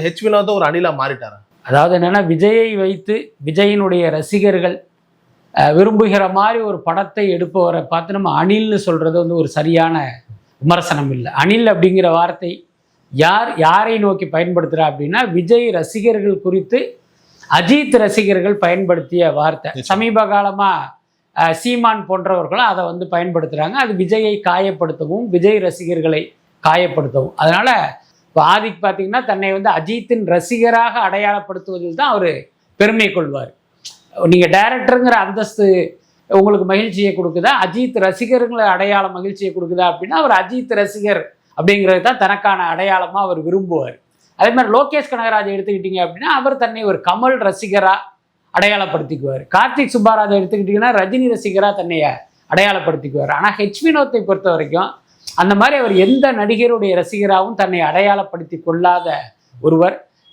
H Vinod ஒரு அணிலா மாறிட்டாரா? அதாவது என்னன்னா, விஜயை வைத்து விஜயினுடைய ரசிகர்கள் விரும்புகிற மாதிரி ஒரு படத்தை எடுப்பவரை பார்த்து நம்ம அணில்னு சொல்றது வந்து ஒரு சரியான விமர்சனம் இல்லை. அணில் அப்படிங்கிற வார்த்தை யாரை நோக்கி பயன்படுத்துகிறா அப்படின்னா, விஜய் ரசிகர்கள் குறித்து அஜித் ரசிகர்கள் பயன்படுத்திய வார்த்தை. சமீப காலமாக சீமான் போன்றவர்களும் அதை வந்து பயன்படுத்துகிறாங்க. அது விஜயை காயப்படுத்தவும் விஜய் ரசிகர்களை காயப்படுத்தவும். அதனால் இப்போ ஆதிக் பார்த்தீங்கன்னா தன்னை வந்து அஜித்தின் ரசிகராக அடையாளப்படுத்துவதில் தான் அவர் பெருமை கொள்வார். நீங்கள் டைரக்டருங்கிற அந்தஸ்து உங்களுக்கு மகிழ்ச்சியை கொடுக்குதா, அஜித் ரசிகர்களை அடையாள மகிழ்ச்சியை கொடுக்குதா அப்படின்னா அவர் அஜித் ரசிகர் அப்படிங்கிறது தான் தனக்கான அடையாளமாக அவர் விரும்புவார். அதே மாதிரி லோகேஷ் கனகராஜை எடுத்துக்கிட்டீங்க அப்படின்னா அவர் தன்னை ஒரு கமல் ரசிகராக அடையாளப்படுத்திக்குவார். கார்த்திக் சுப்பாராஜை எடுத்துக்கிட்டிங்கன்னா ரஜினி ரசிகராக தன்னை அடையாளப்படுத்திக்குவார். ஆனால் ஹெச் வினோத்தை பொறுத்த வரைக்கும் அந்த மாதிரி அவர் எந்த நடிகருடைய ரசிகராகவும் தன்னை அடையாளப்படுத்தி கொள்ளாத ஒருவர்.